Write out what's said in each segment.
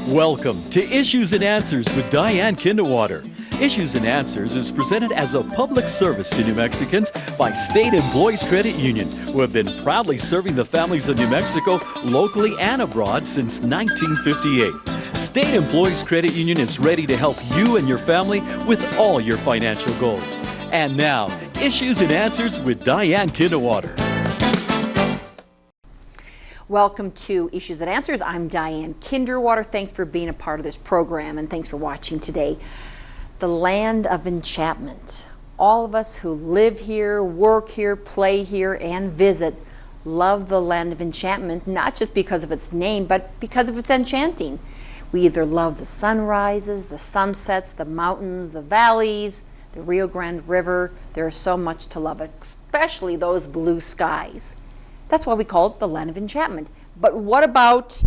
Welcome to Issues and Answers with Diane Kinderwater. Issues and Answers is presented as a public service to New Mexicans by State Employees Credit Union, who have been proudly serving the families of New Mexico locally and abroad since 1958. State Employees Credit Union is ready to help you and your family with all your financial goals. And now, Issues and Answers with Diane Kinderwater. Welcome to Issues and Answers. I'm Diane Kinderwater. Thanks for being a part of this program and thanks for watching today. The Land of Enchantment. All of us who live here, work here, play here, and visit love the Land of Enchantment, not just because of its name, but because of its enchanting. We either love the sunrises, the sunsets, the mountains, the valleys, the Rio Grande River. There is so much to love, especially those blue skies. That's why we call it the Land of Enchantment. But what about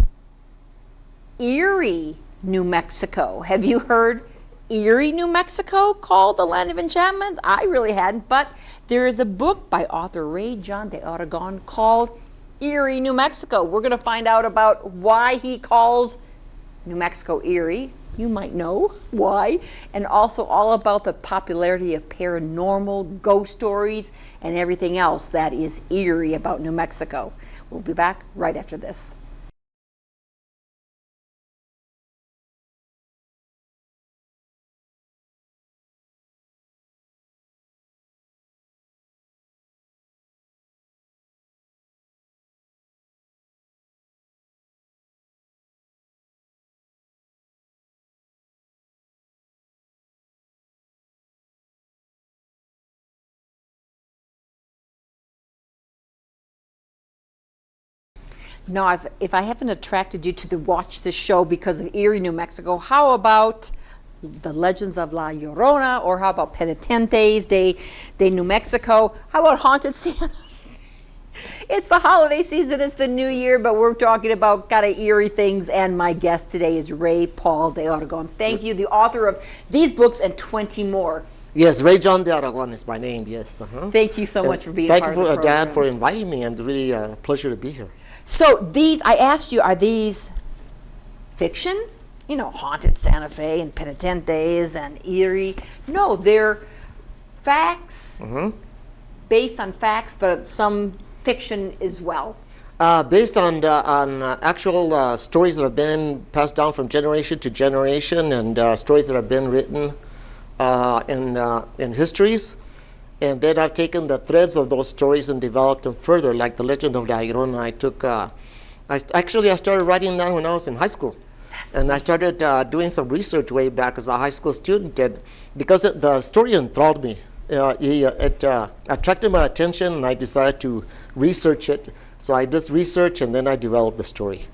Eerie, New Mexico? Have you heard Eerie, New Mexico called the Land of Enchantment? I really hadn't, but there is a book by author Ray John de Aragon called Eerie, New Mexico. We're going to find out about why he calls New Mexico eerie. You might know why. And also all about the popularity of paranormal, ghost stories, and everything else that is eerie about New Mexico. We'll be back right after this. Now, if I haven't attracted you to watch this show because of Eerie, New Mexico, how about the Legends of La Llorona, or how about Penitentes de New Mexico? How about Haunted Santa? It's the holiday season, it's the new year, but we're talking about kind of eerie things, and my guest today is Ray Paul de Aragon. Thank you, the author of these books and 20 more. Yes, Ray John de Aragon is my name, yes. Thank you so much for being a part of the program. Thank you, Dad, for inviting me, and really a pleasure to be here. So these, I asked you, are these fiction? You know, Haunted Santa Fe and Penitentes and Eerie. No, they're facts, based on facts, but some fiction as well. Based on actual stories that have been passed down from generation to generation, and stories that have been written in histories. And then I've taken the threads of those stories and developed them further, like the Legend of Llorona. I started writing that when I was in high school. And I started doing some research way back as a high school student, and because the story enthralled me. It attracted my attention, and I decided to research it. So I did research, and then I developed the story.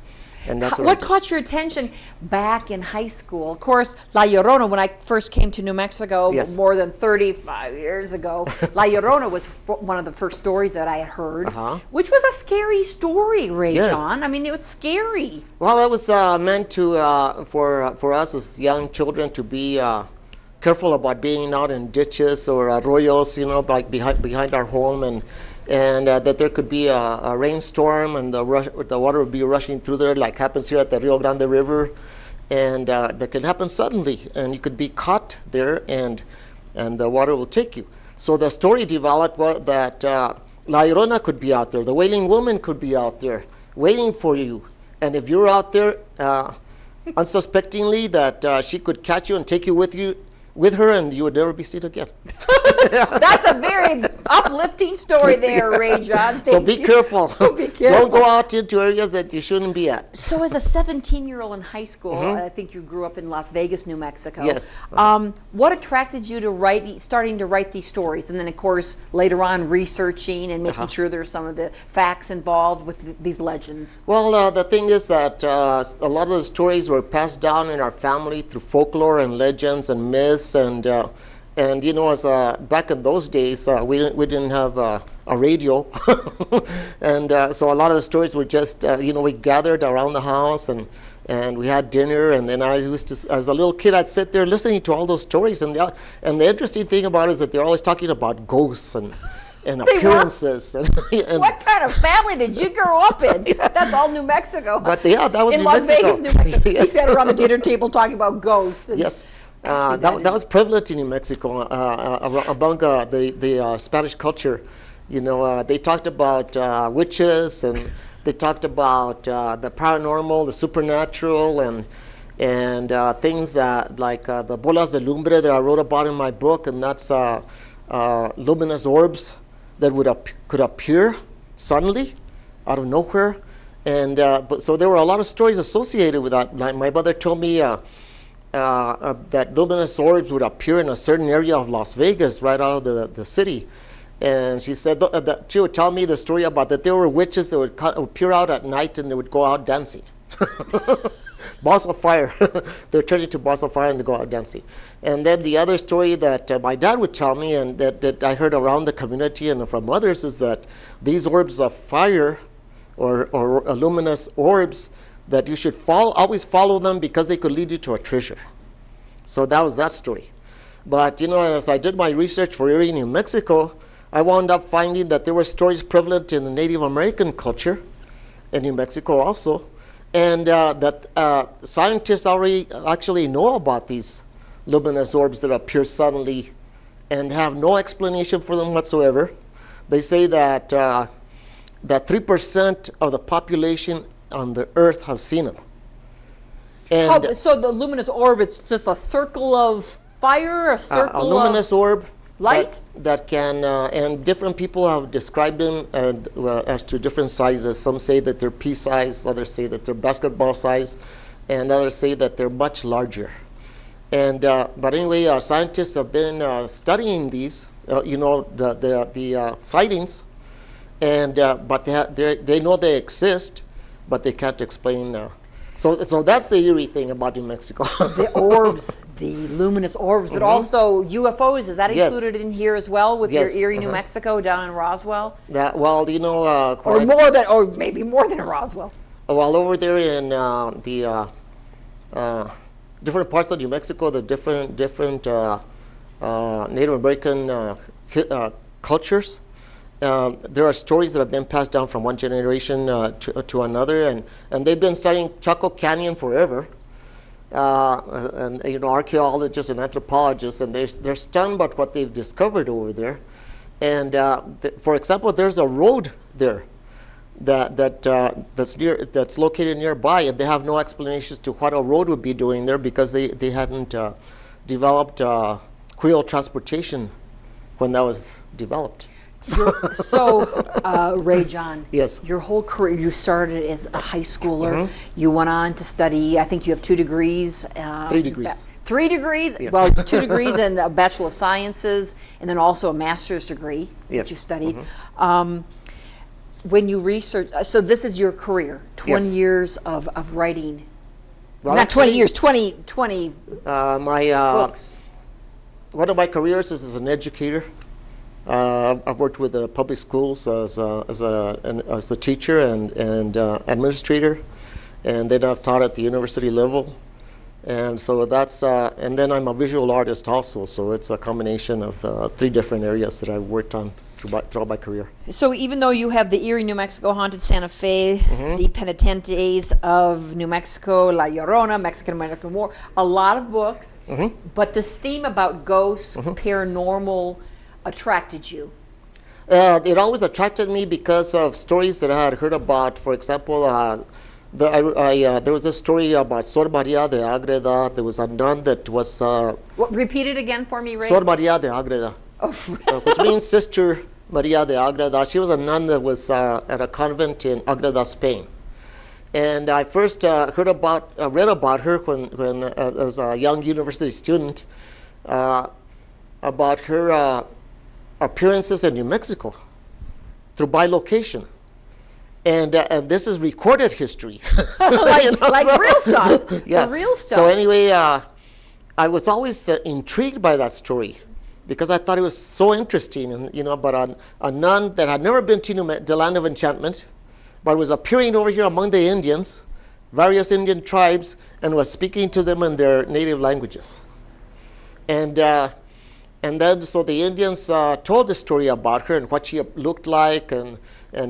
And that's what caught your attention back in high school? Of course, La Llorona, when I first came to New Mexico more than 35 years ago, La Llorona was one of the first stories that I had heard, which was a scary story, Ray John. I mean, it was scary. Well, it was meant to for us as young children to be careful about being out in ditches or arroyos, you know, like behind our home, and that there could be a rainstorm, and the water would be rushing through there, like happens here at the Rio Grande River, and that can happen suddenly, and you could be caught there, and the water will take you. So the story developed that La Llorona could be out there, the Wailing Woman could be out there, waiting for you, and if you're out there unsuspectingly, that she could catch you and take you with her, and you would never be seen again. That's a very uplifting story there, Ray John. So be careful. So be careful. Don't go out into areas that you shouldn't be at. So as a 17-year-old in high school, I think you grew up in Las Vegas, New Mexico. Yes. What attracted you to starting to write these stories? And then, of course, later on, researching and making sure there's some of the facts involved with these legends. Well, the thing is that a lot of the stories were passed down in our family through folklore and legends and myths, and you know, as back in those days, we didn't have a radio, and so a lot of the stories were just you know, we gathered around the house, and we had dinner, and then I used to, as a little kid, I'd sit there listening to all those stories, and the interesting thing about it is that they're always talking about ghosts and and They were? appearances. And What kind of family did you grow up in? That's all New Mexico. But yeah, that was in New Las Mexico. Vegas, New Mexico. They Yes. sat around the dinner table talking about ghosts. Yes. Actually, That was prevalent in New Mexico among the Spanish culture. You know, they talked about witches, and they talked about the paranormal, the supernatural, and things that like the bolas de lumbre that I wrote about in my book, and that's luminous orbs that could appear suddenly out of nowhere. And but so there were a lot of stories associated with that. My mother told me that luminous orbs would appear in a certain area of Las Vegas, right out of the city. And she said that she would tell me the story about that there were witches that would appear out at night and they would go out dancing. Balls of fire. They're turning into balls of fire and they go out dancing. And then the other story that my dad would tell me, and that I heard around the community and from others, is that these orbs of fire or luminous orbs, that you should always follow them because they could lead you to a treasure. So that was that story. But you know, as I did my research for Erie, New Mexico, I wound up finding that there were stories prevalent in the Native American culture in New Mexico also, and that scientists already actually know about these luminous orbs that appear suddenly and have no explanation for them whatsoever. They say that 3% of the population on the earth have seen them. And So the luminous orb, it's just a circle of fire, a circle a luminous orb light? that can, and different people have described them as to different sizes. Some say that they're pea size, others say that they're basketball size, and others say that they're much larger. And but anyway, scientists have been studying these, the sightings, and but they know they exist, but they can't explain. So that's the eerie thing about New Mexico. The orbs, the luminous orbs, but also UFOs. Is that Yes. included in here as well with Yes, your Erie, New Mexico, down in Roswell? Or maybe more than Roswell. Well, over there in the different parts of New Mexico, the different Native American cultures. There are stories that have been passed down from one generation to another, and they've been studying Chaco Canyon forever. And archaeologists and anthropologists, and they're stunned by what they've discovered over there. And for example, there's a road there that's located nearby, and they have no explanations to what a road would be doing there because they hadn't developed Creole transportation when that was developed. Ray John, Yes. your whole career, you started as a high schooler. You went on to study, I think you have 2 degrees. 3 degrees. 3 degrees? Yes. Well, 2 degrees and a Bachelor of Sciences, and then also a master's degree Yes. that you studied. When you research, so this is your career, 20 Yes. years of writing. Well, Not 20 actually, years, 20 books. One of my careers is as an educator. I've worked with the public schools as a teacher and administrator, and then I've taught at the university level, and so that's and then I'm a visual artist also. So it's a combination of 3 different areas that I've worked on throughout my career. So even though you have the Erie, New Mexico, Haunted Santa Fe, the Penitentes of New Mexico, La Llorona, Mexican-American War, a lot of books, but this theme about ghosts, paranormal, attracted you? It always attracted me because of stories that I had heard about. For example, there was a story about Sor Maria de Agreda. There was a nun that was... Repeat it again for me, Ray. Sor Maria de Agreda, which means Sister Maria de Agreda. She was a nun that was at a convent in Agreda, Spain. And I first read about her when as a young university student, about her appearances in New Mexico through bilocation, and this is recorded history, like real stuff. Yeah, The real stuff. So anyway, I was always intrigued by that story because I thought it was so interesting, and but a nun that had never been to the Land of Enchantment, but was appearing over here among the Indians, various Indian tribes, and was speaking to them in their native languages, and And then, so the Indians told the story about her and what she looked like and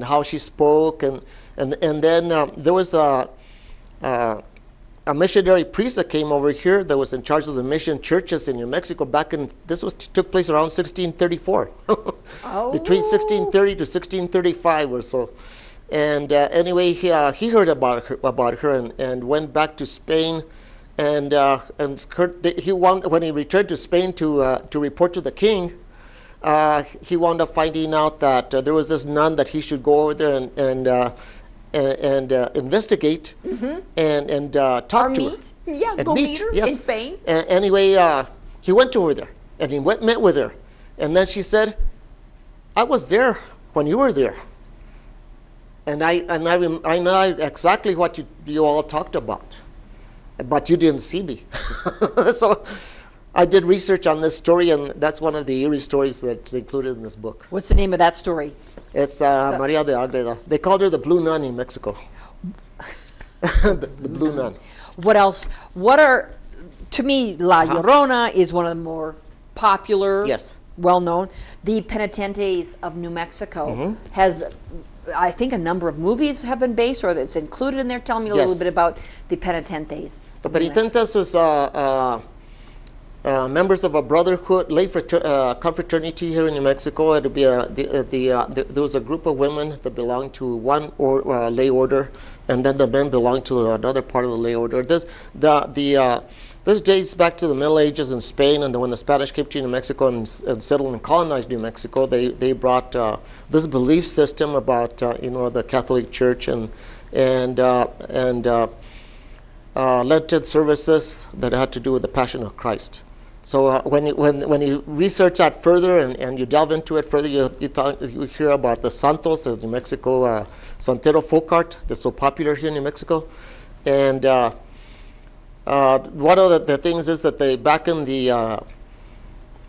how she spoke. And then there was a missionary priest that came over here that was in charge of the mission churches in New Mexico back in, took place around 1634. Between 1630 to 1635 or so. And anyway, he heard about her and went back to Spain. And when he returned to Spain to report to the king, he wound up finding out that there was this nun that he should go over there and investigate and talk to her. Yeah, and go meet her in Spain. Anyway, he went over there and he met with her, and then she said, "I was there when you were there, and I know exactly what you all talked about, but you didn't see me." So I did research on this story, and that's one of the eerie stories that's included in this book. What's the name of that story? It's Maria de Agreda. They called her the Blue Nun in Mexico. the Blue Nun. What else? To me, La Llorona is one of the more popular, well-known. The Penitentes of New Mexico has, I think, a number of movies have been based, or that's included in there. Tell me a little bit about the Penitentes. The Penitentes was members of a brotherhood, lay confraternity here in New Mexico. It would be there was a group of women that belonged to one lay order, and then the men belonged to another part of the lay order. This dates back to the Middle Ages in Spain, and when the Spanish came to New Mexico and settled and colonized New Mexico, they brought this belief system about the Catholic Church and Lenten services that had to do with the Passion of Christ. So when you research that further and you delve into it further, you hear about the Santos of New Mexico, Santero folk art that's so popular here in New Mexico. And one of the things is that back in the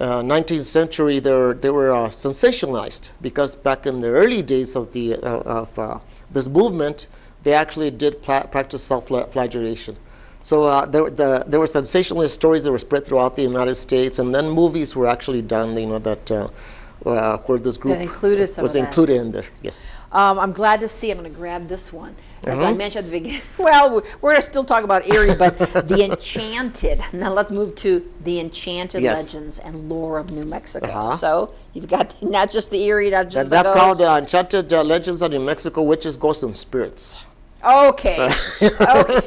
19th century, they were sensationalized, because back in the early days of this movement, they actually did practice self-flagellation. So there were sensationalist stories that were spread throughout the United States, and then movies were actually done, where this group was included in there. Yes. I'm glad to see. I'm going to grab this one. As I mentioned at the beginning, well, we're going to still talk about eerie, but the Enchanted. Now let's move to the Enchanted Legends and Lore of New Mexico. So you've got not just the eerie, not just that's called Enchanted Legends of New Mexico, Witches, Ghosts, and Spirits. Okay. Okay.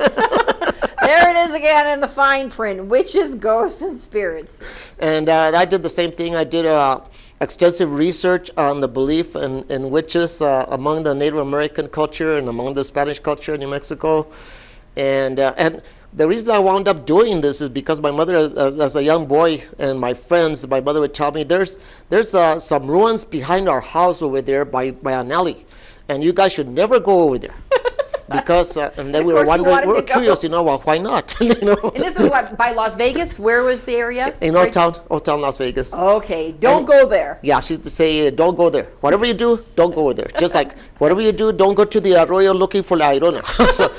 There it is again in the fine print: witches, ghosts, and spirits. And I did the same thing. I did extensive research on the belief in witches among the Native American culture and among the Spanish culture in New Mexico. And the reason I wound up doing this is because my mother, as a young boy, and my friends, my mother would tell me, there's some ruins behind our house over there by an alley, and you guys should never go over there. Because and then we were wondering, we were curious, well, why not? And this is what, by Las Vegas? Where was the area? In Old Town, Las Vegas. Okay, don't go there. Yeah, she used to say, don't go there. Whatever you do, don't go there. Just like, whatever you do, don't go to the arroyo looking for La Llorona.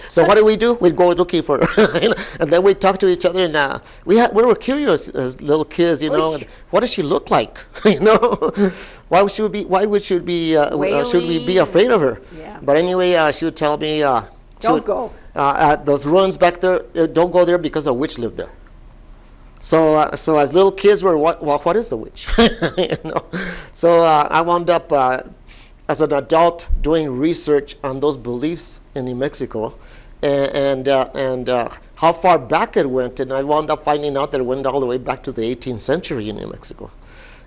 so what do? We'd go looking for her. And then we'd talk to each other, and we were curious as little kids, and what does she look like? Why should we be afraid of her? Yeah. But anyway, she would tell me, don't go. Those ruins back there, don't go there because a witch lived there. So as little kids, what is a witch? So I wound up as an adult doing research on those beliefs in New Mexico, and how far back it went, and I wound up finding out that it went all the way back to the 18th century in New Mexico.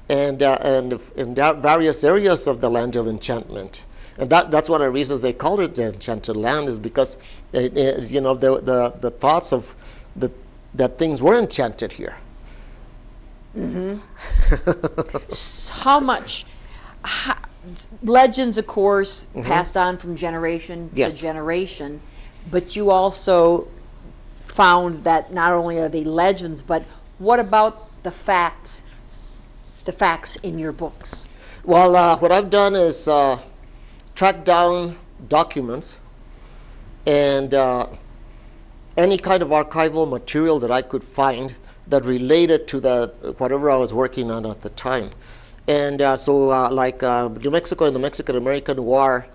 And in various areas of the Land of Enchantment, and that's one of the reasons they called it the Enchanted Land, is because the thoughts of that things were enchanted here. How much legends, of course, passed on from generation to generation, but you also found that not only are they legends, but what about the facts in your books? Well, what I've done is track down documents and any kind of archival material that I could find that related to the whatever I was working on at the time. And like New Mexico and the Mexican-American War,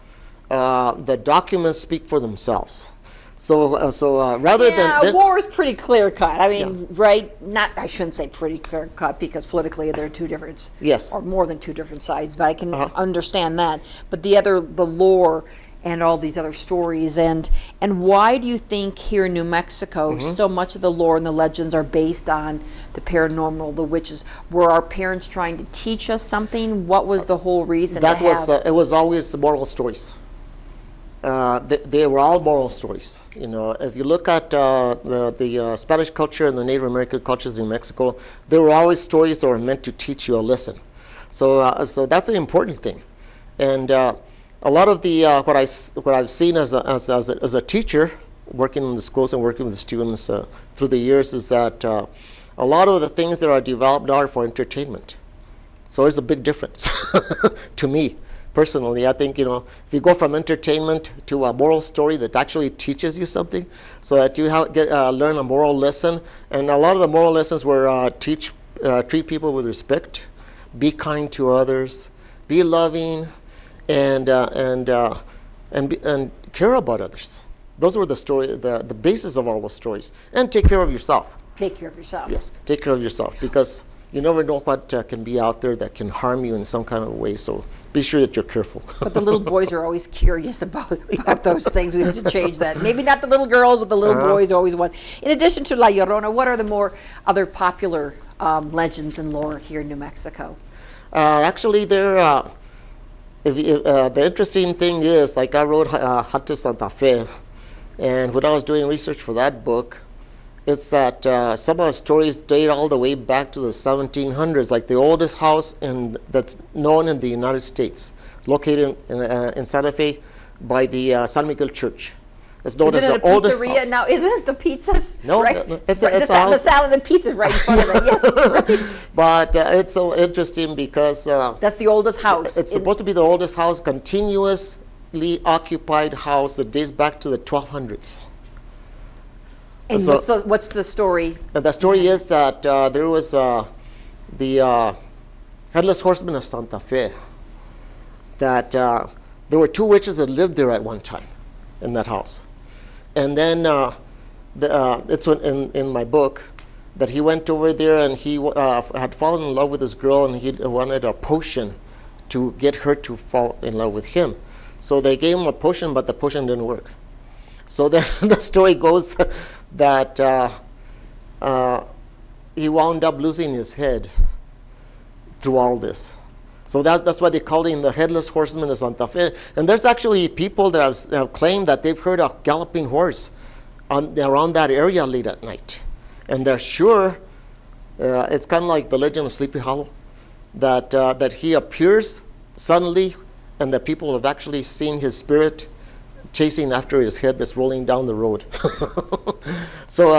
the documents speak for themselves. So rather than war is pretty clear cut. I mean, right? I shouldn't say pretty clear cut because politically there are two different, or more than two different sides. But I can understand that. But the lore and all these other stories, and why do you think here in New Mexico so much of the lore and the legends are based on the paranormal, the witches? Were our parents trying to teach us something? What was the whole reason? It was always moral stories. They were all moral stories. You know, if you look at the Spanish culture and the Native American cultures in New Mexico, there were always stories that were meant to teach you a lesson. So that's an important thing. And a lot of the what I've seen as a teacher, working in the schools and working with the students through the years, is that a lot of the things that are developed now are for entertainment. So there's a big difference to me. Personally, I think, if you go from entertainment to a moral story that actually teaches you something, so that you learn a moral lesson, and a lot of the moral lessons were treat people with respect, be kind to others, be loving, and care about others. Those were the basis of all those stories. And take care of yourself. Take care of yourself. Yes, take care of yourself, because you never know what can be out there that can harm you in some kind of way. So be sure that you're careful. But the little boys are always curious about those things. We have to change that. Maybe not the little girls, but the little boys always want. In addition to La Llorona, what are the other popular legends and lore here in New Mexico? Actually, the interesting thing is, like, I wrote Hata Santa Fe, and when I was doing research for that book, it's that some of the stories date all the way back to the 1700s, like the oldest house that's known in the United States, located in Santa Fe by the San Miguel Church. It's known as the oldest house. Pizzeria now? Isn't it the pizzas? No, right? It's the salad and pizzas right in front of it. Yes, right. But it's so interesting because that's the oldest house. It's supposed to be the oldest house, continuously occupied house that dates back to the 1200s. And what's the story? The story is that there was the Headless Horseman of Santa Fe, that there were two witches that lived there at one time in that house. And then it's in my book that he went over there and he had fallen in love with this girl, and he wanted a potion to get her to fall in love with him. So they gave him a potion, but the potion didn't work. So then the story goes that he wound up losing his head through all this. So that's why they call him the Headless Horseman of Santa Fe. And there's actually people that have claimed that they've heard a galloping horse around that area late at night. And they're sure, it's kind of like the legend of Sleepy Hollow, that he appears suddenly, and that people have actually seen his spirit chasing after his head that's rolling down the road. So,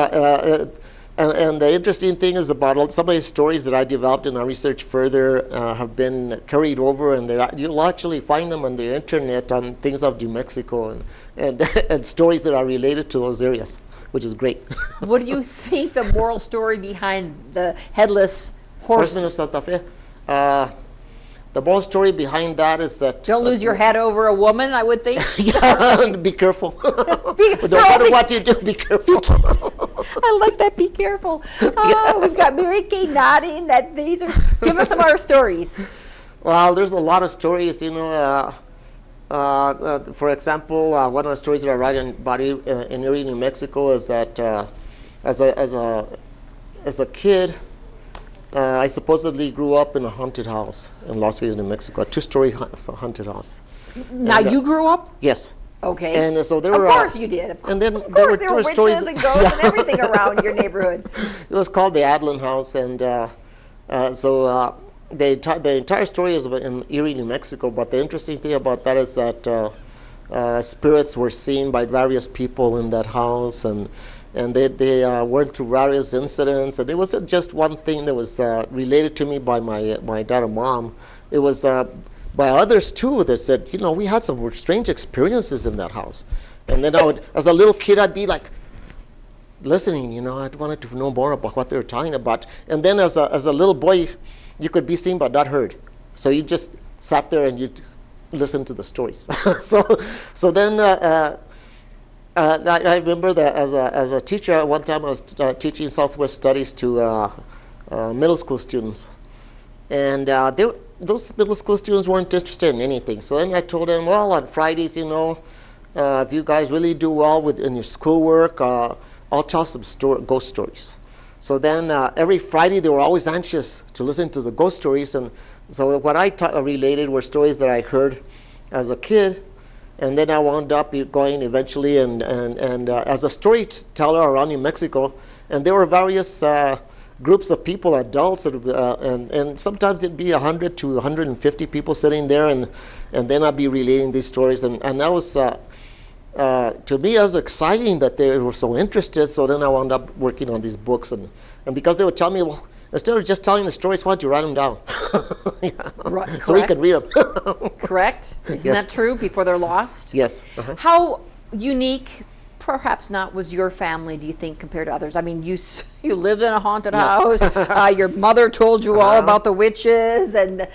and the interesting thing is about some of these stories that I developed and I researched further have been carried over, and you'll actually find them on the internet on things of New Mexico and stories that are related to those areas, which is great. What do you think the moral story behind the Headless Horseman of Santa Fe? The moral story behind that is that... Don't lose your head over a woman, I would think. Yeah, be careful. No matter what you do, be careful. I like that, be careful. Oh, we've got Mary Kay nodding. Give us some more stories. Well, there's a lot of stories, for example, one of the stories that I write about in Erie, New Mexico is that as a kid, I supposedly grew up in a haunted house in Las Vegas, New Mexico, a two-story haunted house. Now, you grew up? Yes. Okay. And so there were... Of course you did. Of course there were witches and ghosts and everything around your neighborhood. It was called the Adlin House, and so the entire story is in Erie, New Mexico, but the interesting thing about that is that spirits were seen by various people in that house, and they went through various incidents, and it wasn't just one thing that was related to me by my dad and mom. It was by others too that said, we had some strange experiences in that house. And then as a little kid, I'd be like, listening. I wanted to know more about what they were talking about. And then as a little boy, you could be seen but not heard. So you just sat there and you listened to the stories. So then I remember that as a teacher, one time I was teaching Southwest Studies to middle school students. And those middle school students weren't interested in anything. So then I told them, well, on Fridays, if you guys really do well in your schoolwork, I'll tell some ghost stories. So then every Friday they were always anxious to listen to the ghost stories. And so what I related were stories that I heard as a kid. And then I wound up going eventually and as a storyteller around New Mexico. And there were various groups of people, adults, and sometimes it'd be 100 to 150 people sitting there, and then I'd be relating these stories. And that was, to me, it was exciting that they were so interested. So then I wound up working on these books. And because they would tell me, well, instead of just telling the stories, why don't you write them down? Right, so we can read them. Correct? Isn't Yes. that true? Before they're lost? Yes. Uh-huh. How unique, perhaps not, was your family, do you think, compared to others? I mean, you lived in a haunted Yes. house. Your mother told you all about the witches, and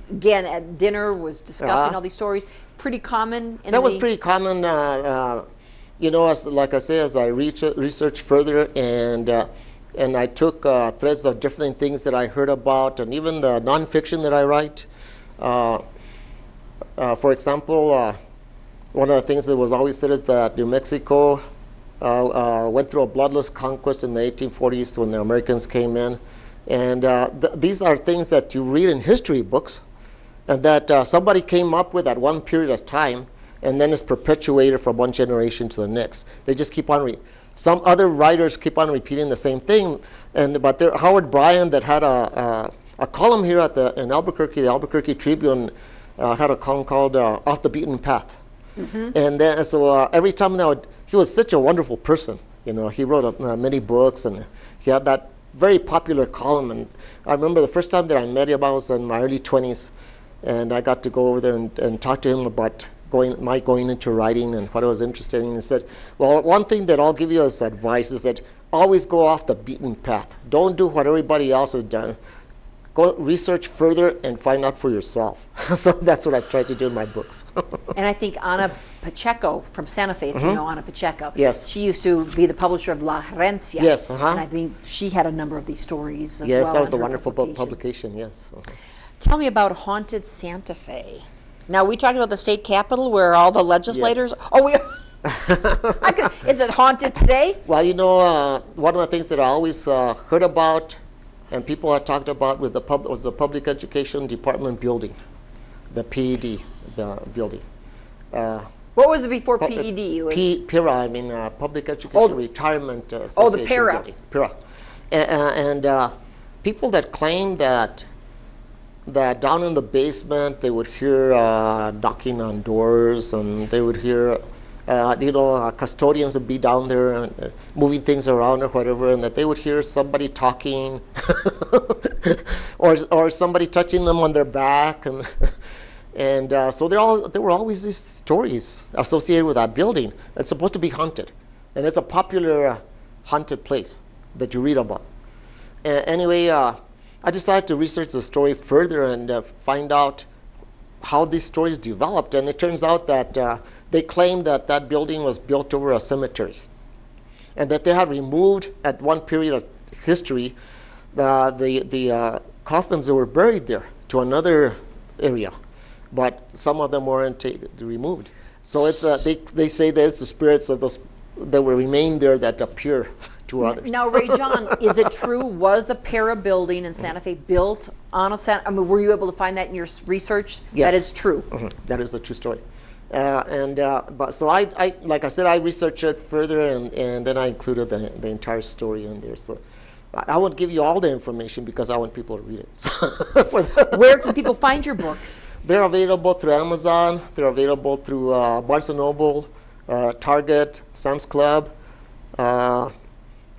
again, at dinner was discussing all these stories. Pretty common in That was pretty common, like I say, as I researched further and I took threads of different things that I heard about, and even the nonfiction that I write. For example, one of the things that was always said is that New Mexico went through a bloodless conquest in the 1840s when the Americans came in. And these are things that you read in history books, and that somebody came up with at one period of time, and then it's perpetuated from one generation to the next. They just keep on some other writers keep on repeating the same thing, but Howard Bryan, that had a column here in Albuquerque, the Albuquerque Tribune, had a column called "Off the Beaten Path," and then every time he was such a wonderful person. He wrote many books, and he had that very popular column. And I remember the first time that I met him, I was in my early 20s, and I got to go over there and talk to him about going into writing and what I was interested in. He said, well, one thing that I'll give you as advice is that always go off the beaten path. Don't do what everybody else has done. Go research further and find out for yourself. So that's what I've tried to do in my books. And I think Ana Pacheco from Santa Fe, if you know Ana Pacheco. Yes. She used to be the publisher of La Herencia. Yes, And I think she had a number of these stories as well. Yes, that was in a her wonderful publication, yes. Tell me about Haunted Santa Fe. Now, we talked about the state capitol where all the legislators. Yes. Oh, is it haunted today? Well, one of the things that I always heard about and people had talked about was the Public Education Department building, the PED building. What was it before PED? It was PIRA, Public Education Retirement Association. the PIRA. Building. PIRA. And people that claim that down in the basement they would hear knocking on doors, and they would hear custodians would be down there moving things around or whatever, and that they would hear somebody talking or somebody touching them on their back, and so there were always these stories associated with that building. It's supposed to be haunted, and it's a popular haunted place that you read about. Anyway, I decided to research the story further and find out how these stories developed, and it turns out that they claim that building was built over a cemetery, and that they had removed at one period of history the coffins that were buried there to another area, but some of them weren't removed. So it's they say that it's the spirits of those that will remain there that appear to others. Now, Ray John, is it true? Was the PIRA building in Santa Fe built on a were you able to find that in your research? Yes. That is true. Mm-hmm. That is a true story. But so I like I said, I researched it further, and then I included the entire story in there. So I won't give you all the information because I want people to read it. Where can people find your books? They're available through Amazon. They're available through Barnes & Noble, Target, Sam's Club,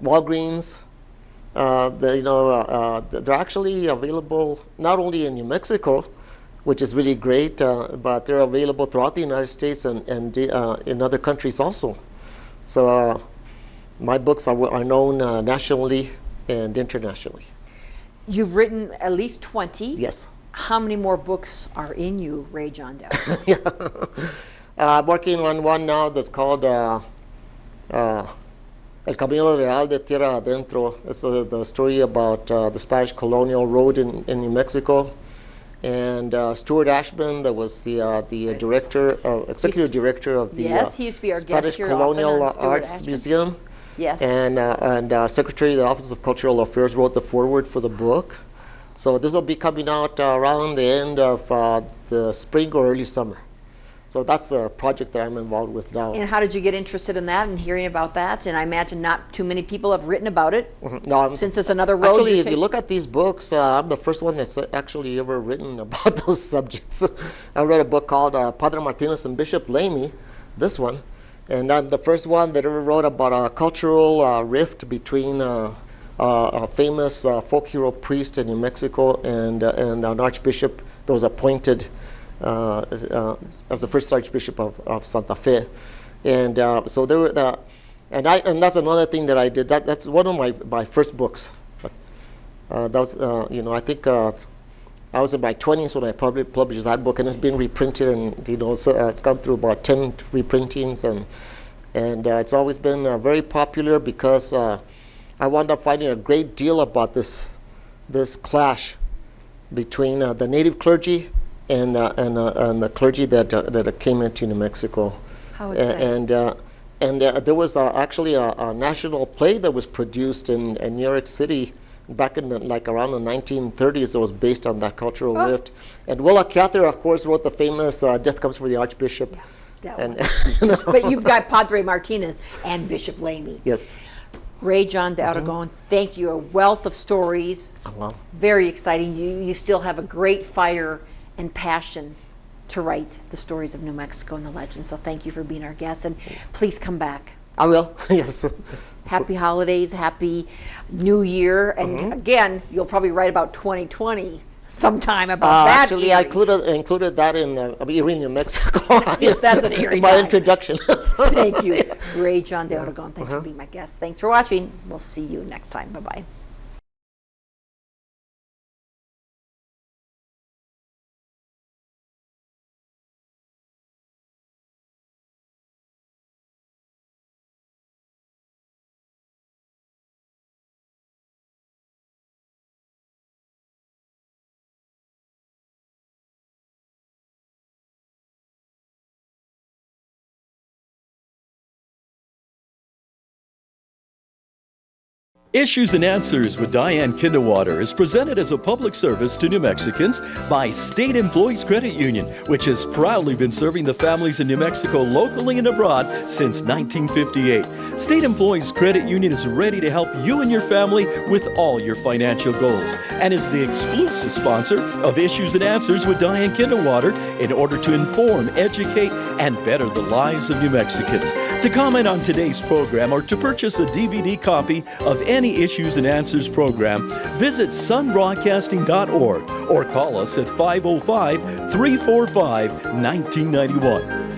Walgreens. They're actually available not only in New Mexico, which is really great, but they're available throughout the United States and in other countries also. So my books are known nationally and internationally. You've written at least 20. Yes. How many more books are in you, Ray John Dow? I'm working on one now that's called El Camino Real de Tierra Adentro. It's the story about the Spanish colonial road in New Mexico. And Stuart Ashman, that was the director, executive director of the Yes, he used to be our guest Spanish here Colonial often on Stuart Arts Ashman. Museum. Yes. And Secretary of the Office of Cultural Affairs wrote the foreword for the book. So this will be coming out around the end of the spring or early summer. So that's the project that I'm involved with now. And how did you get interested in that and hearing about that? And I imagine not too many people have written about it. No, since it's another road. Actually, if you look at these books, I'm the first one that's actually ever written about those subjects. I read a book called Padre Martinez and Bishop Lamy, this one. And I'm the first one that ever wrote about a cultural rift between a famous folk hero priest in New Mexico and an archbishop that was appointed as the first Archbishop of Santa Fe. And so there were and that's another thing that I did. That's one of my first books. That was I think I was in my 20s when I published that book, and it's been reprinted, and so it's gone through about 10 reprintings, and it's always been very popular because I wound up finding a great deal about this clash between the native clergy and the clergy that came into New Mexico. How exciting. And there was actually a national play that was produced in New York City back in around the 1930s that was based on that cultural rift. And Willa Cather, of course, wrote the famous Death Comes for the Archbishop. Yeah, but you've got Padre Martinez and Bishop Lamy. Yes. Ray John de Aragon, thank you. A wealth of stories. Wow. Very exciting. You still have a great fire and passion to write the stories of New Mexico and the legends. So thank you for being our guest, and please come back. I will. Yes. Happy holidays, happy New Year, and again, you'll probably write about 2020 sometime about that. Actually, I included that in Eerie, New Mexico. That's an eerie my time. introduction. Thank you, Ray John de Aragon. Thanks for being my guest. Thanks for watching. We'll see you next time. Bye-bye. Issues and Answers with Diane Kinderwater is presented as a public service to New Mexicans by State Employees Credit Union, which has proudly been serving the families in New Mexico locally and abroad since 1958. State Employees Credit Union is ready to help you and your family with all your financial goals and is the exclusive sponsor of Issues and Answers with Diane Kinderwater in order to inform, educate, and better the lives of New Mexicans. To comment on today's program or to purchase a DVD copy of any Issues and Answers program, visit sunbroadcasting.org or call us at 505-345-1991.